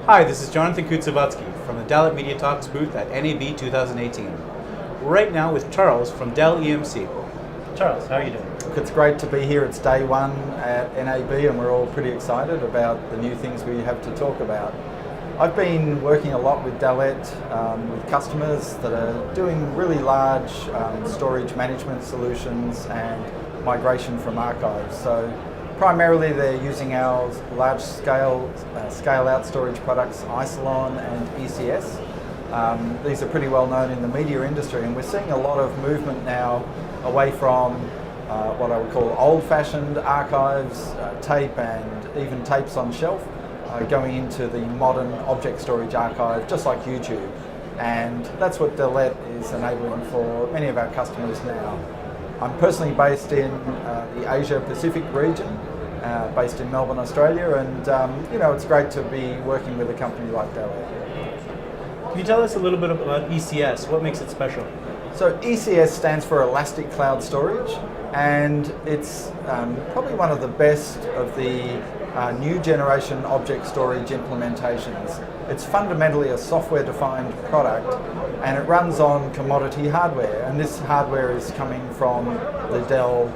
Hi, this is Jonathan Kutsavatsky from the Dalet MEDIATalks booth at NAB 2018. Right now with Charles from Dell EMC. Charles, how are you doing? It's great to be here. It's day one at NAB and we're all pretty excited about the new things we have to talk about. I've been working a lot with Dalet, with customers that are doing really large storage management solutions and migration from archives. So primarily they're using our large scale out storage products, Isilon and ECS. These are pretty well known in the media industry, and we're seeing a lot of movement now away from what I would call old-fashioned archives, tape and even tapes on shelf, going into the modern object storage archive, just like YouTube. And that's what Dalet is enabling for many of our customers now. I'm personally based in the Asia Pacific region, based in Melbourne, Australia, and it's great to be working with a company like Dalet. Can you tell us a little bit about ECS? What makes it special? So ECS stands for Elastic Cloud Storage, and it's probably one of the best of the new generation object storage implementations. It's fundamentally a software-defined product, and it runs on commodity hardware, and this hardware is coming from the Dell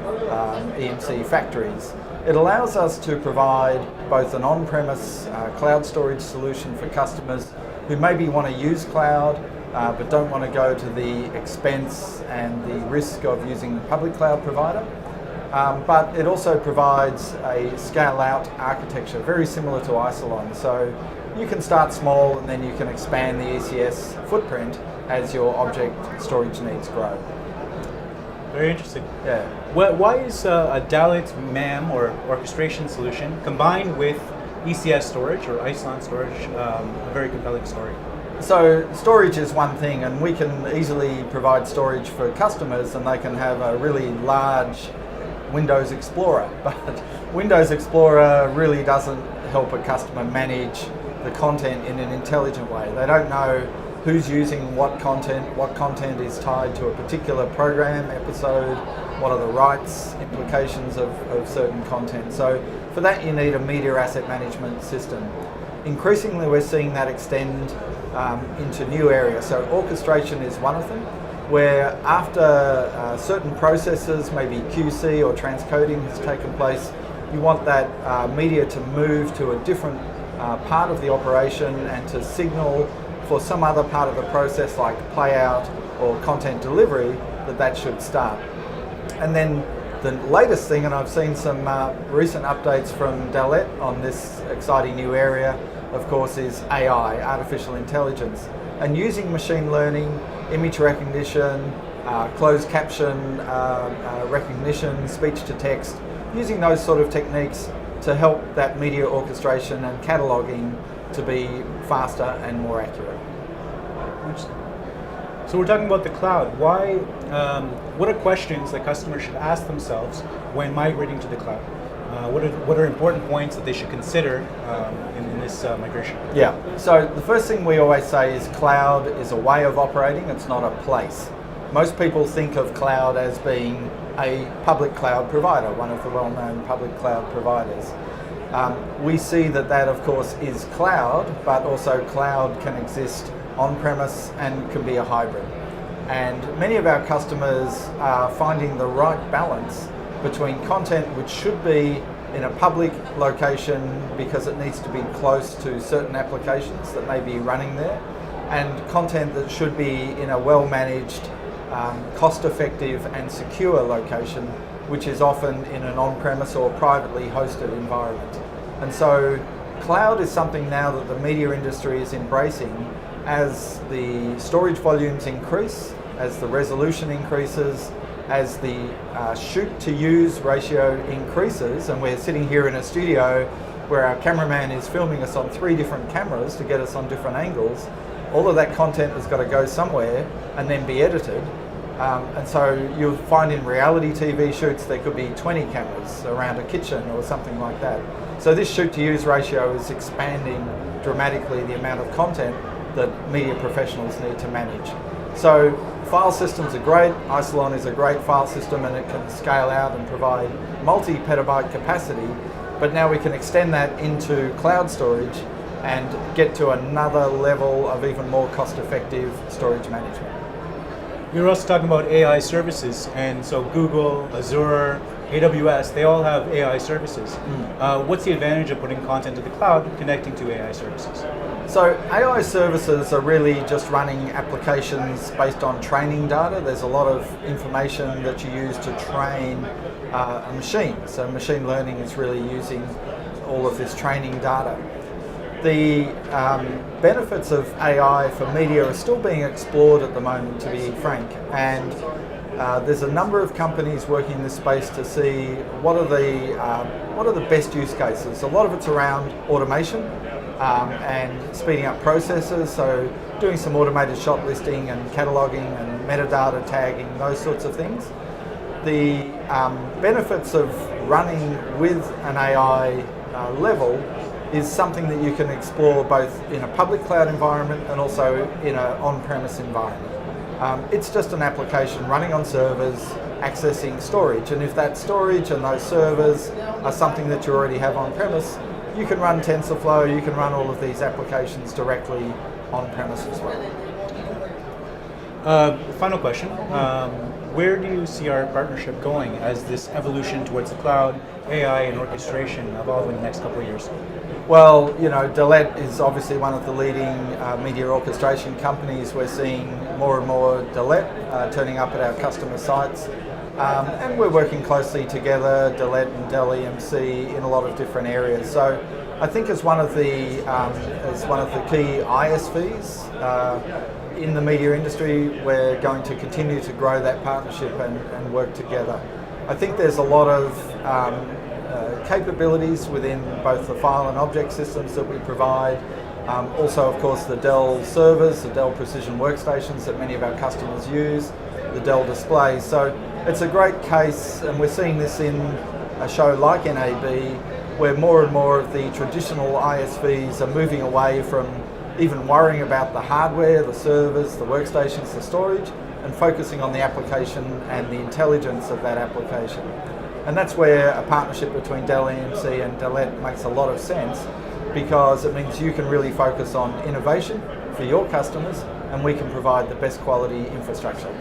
EMC factories. It allows us to provide both an on-premise cloud storage solution for customers who maybe want to use cloud but don't want to go to the expense and the risk of using the public cloud provider. But it also provides a scale-out architecture, very similar to Isilon. So you can start small and then you can expand the ECS footprint as your object storage needs grow. Very interesting. Yeah. Why is a Dalet MAM or orchestration solution combined with ECS storage or Isilon storage a very compelling story? So storage is one thing, and we can easily provide storage for customers and they can have a really large Windows Explorer, but Windows Explorer really doesn't help a customer manage the content in an intelligent way. They don't know who's using what content is tied to a particular program, episode, what are the rights implications of certain content. So for that you need a media asset management system. Increasingly we're seeing that extend into new areas. So orchestration is one of them, where after certain processes, maybe QC or transcoding has taken place, you want that media to move to a different part of the operation and to signal for some other part of the process like play out or content delivery that should start. And then the latest thing, and I've seen some recent updates from Dalet on this exciting new area, of course, is AI, artificial intelligence, and using machine learning, image recognition, closed caption recognition, speech to text, using those sort of techniques to help that media orchestration and cataloging to be faster and more accurate. So we're talking about the cloud. Why? What are questions that customers should ask themselves when migrating to the cloud? What are important points that they should consider in this migration? Yeah, so the first thing we always say is cloud is a way of operating, it's not a place. Most people think of cloud as being a public cloud provider, one of the well-known public cloud providers. We see that of course is cloud, but also cloud can exist on-premise and can be a hybrid. And many of our customers are finding the right balance between content which should be in a public location because it needs to be close to certain applications that may be running there, and content that should be in a well-managed, cost-effective and secure location, which is often in an on-premise or privately hosted environment. And so cloud is something now that the media industry is embracing as the storage volumes increase, as the resolution increases, as the shoot-to-use ratio increases, and we're sitting here in a studio where our cameraman is filming us on 3 different cameras to get us on different angles. All of that content has got to go somewhere and then be edited. And so you'll find in reality TV shoots there could be 20 cameras around a kitchen or something like that. So this shoot-to-use ratio is expanding dramatically the amount of content that media professionals need to manage. So file systems are great. Isilon is a great file system and it can scale out and provide multi-petabyte capacity, but now we can extend that into cloud storage and get to another level of even more cost-effective storage management. You're also talking about AI services, and so Google, Azure, AWS, they all have AI services. What's the advantage of putting content to the cloud connecting to AI services? So AI services are really just running applications based on training data. There's a lot of information that you use to train a machine. So machine learning is really using all of this training data. The benefits of AI for media are still being explored at the moment, to be frank, and there's a number of companies working in this space to see what are the best use cases. A lot of it's around automation and speeding up processes, so doing some automated shot listing and cataloging and metadata tagging, those sorts of things. The benefits of running with an AI level is something that you can explore both in a public cloud environment and also in an on-premise environment. It's just an application running on servers, accessing storage, and if that storage and those servers are something that you already have on-premise, you can run TensorFlow, you can run all of these applications directly on-premise as well. Final question. Where do you see our partnership going as this evolution towards the cloud, AI, and orchestration evolve in the next couple of years? Well, you know, Dalet is obviously one of the leading media orchestration companies. We're seeing more and more Dalet turning up at our customer sites. And we're working closely together, Dalet and Dell EMC, in a lot of different areas. So I think as one of the key ISVs in the media industry, we're going to continue to grow that partnership and work together. I think there's a lot of capabilities within both the file and object systems that we provide. Also, of course, the Dell servers, the Dell Precision workstations that many of our customers use, the Dell displays. So it's a great case, and we're seeing this in a show like NAB, where more and more of the traditional ISVs are moving away from even worrying about the hardware, the servers, the workstations, the storage, and focusing on the application and the intelligence of that application. And that's where a partnership between Dell EMC and Dalet makes a lot of sense, because it means you can really focus on innovation for your customers, and we can provide the best quality infrastructure.